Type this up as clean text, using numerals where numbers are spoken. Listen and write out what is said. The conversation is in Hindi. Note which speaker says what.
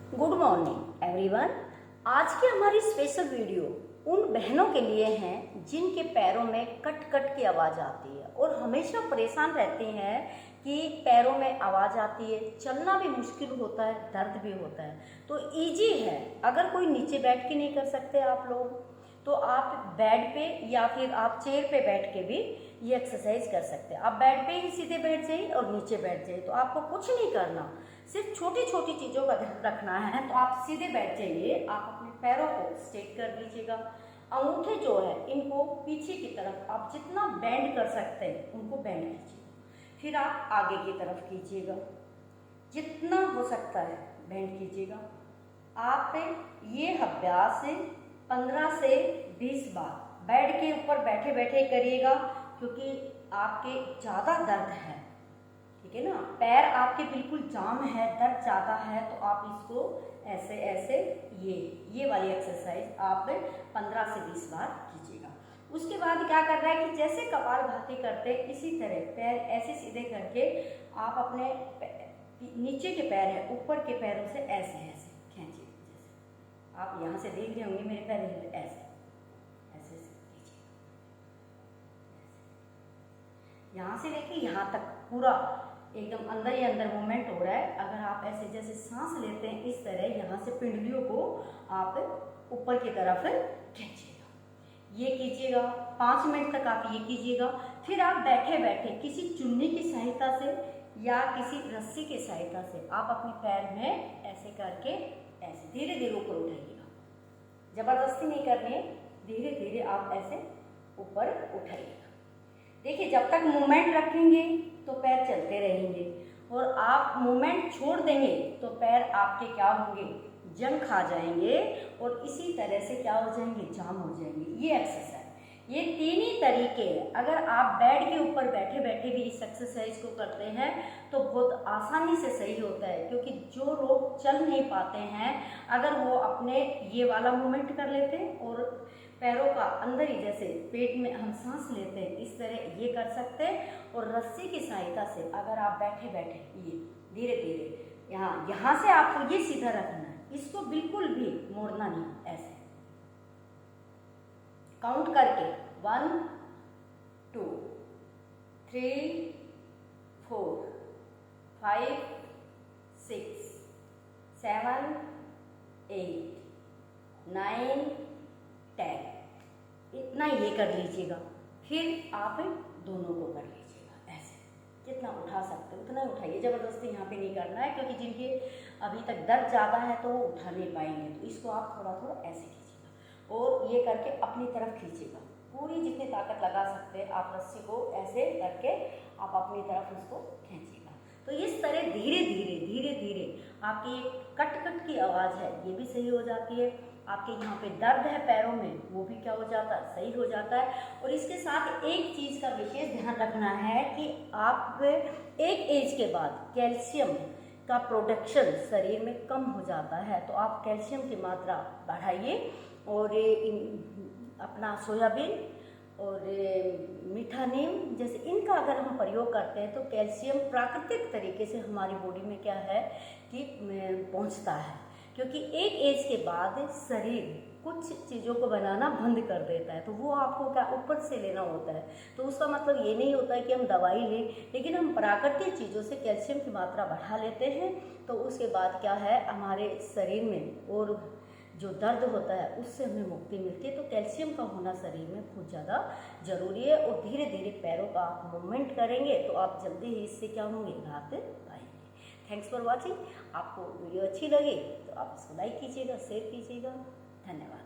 Speaker 1: Good morning everyone. आज की हमारी स्पेशल वीडियो उन बहनों के लिए हैं जिनके पैरों में कट कट की आवाज़ आती है और हमेशा परेशान रहती हैं कि पैरों में आवाज़ आती है, चलना भी मुश्किल होता है, दर्द भी होता है। तो इजी है, अगर कोई नीचे बैठ के नहीं कर सकते आप लोग तो आप बेड पे या फिर आप चेयर पे बैठ के भी ये एक्सरसाइज कर सकते हैं। आप बेड पे ही सीधे बैठ जाइए और नीचे बैठ जाइए, तो आपको कुछ नहीं करना, सिर्फ छोटी छोटी चीज़ों का ध्यान रखना है। तो आप सीधे बैठ जाइए, आप अपने पैरों को स्ट्रेट कर लीजिएगा, अंगूठे जो है इनको पीछे की तरफ आप जितना बेंड कर सकते हैं उनको बेंड कीजिएगा। फिर आप आगे की तरफ कीजिएगा, जितना हो सकता है बेंड कीजिएगा। आप ये अभ्यास 15 से 20 बार बेड के ऊपर बैठे बैठे करिएगा, क्योंकि आपके ज़्यादा दर्द है, ठीक है ना, पैर आपके बिल्कुल जाम है, दर्द ज़्यादा है, तो आप इसको ऐसे ऐसे ये वाली एक्सरसाइज आप 15 से 20 बार कीजिएगा। उसके बाद क्या करना है कि जैसे कपालभाति करते हैं इसी तरह पैर ऐसे सीधे करके आप अपने नीचे के पैर है ऊपर के पैरों से ऐसे ऐसे खींचिए। जैसे आप यहाँ से देख रहे होंगे मेरे पैर ऐसे ऐसे खींचिए, यहाँ से लेके यहाँ तक पूरा एकदम अंदर ही अंदर मूवमेंट हो रहा है। अगर आप ऐसे जैसे सांस लेते हैं इस तरह यहाँ से पिंडलियों को आप ऊपर की तरफ खींचिएगा, ये कीजिएगा। 5 मिनट तक आप ये कीजिएगा। फिर आप बैठे बैठे किसी चुन्नी की सहायता से या किसी रस्सी की सहायता से आप अपने पैर में ऐसे करके ऐसे धीरे धीरे ऊपर उठाइएगा। जबरदस्ती नहीं करनी है, धीरे धीरे आप ऐसे ऊपर उठाइएगा। देखिए, जब तक मूवमेंट रखेंगे तो पैर चलते रहेंगे, और आप मूवमेंट छोड़ देंगे तो पैर आपके क्या होंगे, जंग खा जाएंगे, और इसी तरह से क्या हो जाएंगे, जाम हो जाएंगे। ये एक्सरसाइज, ये 3 ही तरीके हैं। अगर आप बेड के ऊपर बैठे बैठे भी इस एक्सरसाइज को करते हैं तो बहुत आसानी से सही होता है, क्योंकि जो लोग चल नहीं पाते हैं अगर वो अपने ये वाला मूवमेंट कर लेते हैं और पैरों का अंदर ही जैसे पेट में हम सांस लेते हैं इस तरह ये कर सकते हैं, और रस्सी की सहायता से अगर आप बैठे बैठे ये धीरे धीरे यहाँ से आपको ये सीधा रखना है, इसको बिल्कुल भी मोड़ना नहीं। ऐसे काउंट करके 1 2 3 4 5 6 7 8 9 10, इतना ये कर लीजिएगा। फिर आप दोनों को कर लीजिएगा ऐसे, जितना उठा सकते हो उतना उठाइए। ज़बरदस्ती यहाँ पे नहीं करना है, क्योंकि जिनके अभी तक दर्द ज़्यादा है तो वो उठा नहीं पाएंगे, तो इसको आप थोड़ा थोड़ा ऐसे कीजिएगा और ये करके अपनी तरफ खींचिएगा। पूरी जितनी ताकत लगा सकते हैं आप रस्सी को ऐसे करके आप अपनी तरफ उसको खींचिएगा। तो इस तरह धीरे धीरे धीरे धीरे आपकी कट कट की आवाज़ है ये भी सही हो जाती है। आपके यहाँ पे दर्द है पैरों में वो भी क्या हो जाता है, सही हो जाता है। और इसके साथ एक चीज़ का विशेष ध्यान रखना है कि आप एक एज के बाद कैल्शियम का प्रोडक्शन शरीर में कम हो जाता है, तो आप कैल्शियम की मात्रा बढ़ाइए। और अपना सोयाबीन और मीठा नीम जैसे इनका अगर हम प्रयोग करते हैं तो कैल्शियम प्राकृतिक तरीके से हमारी बॉडी में क्या है कि पहुंचता है, क्योंकि एक एज के बाद शरीर कुछ चीज़ों को बनाना बंद कर देता है, तो वो आपको क्या ऊपर से लेना होता है। तो उसका मतलब ये नहीं होता है कि हम दवाई लें, लेकिन हम प्राकृतिक चीज़ों से कैल्शियम की मात्रा बढ़ा लेते हैं, तो उसके बाद क्या है हमारे शरीर में और जो दर्द होता है उससे हमें मुक्ति मिलती है। तो कैल्शियम का होना शरीर में बहुत ज़्यादा ज़रूरी है, और धीरे धीरे पैरों का आप मूवमेंट करेंगे तो आप जल्दी ही इससे क्या होंगे, राहत पाएंगे। Thanks for watching. आपको वीडियो अच्छी लगी तो आप इसको लाइक कीजिएगा, शेयर कीजिएगा। धन्यवाद।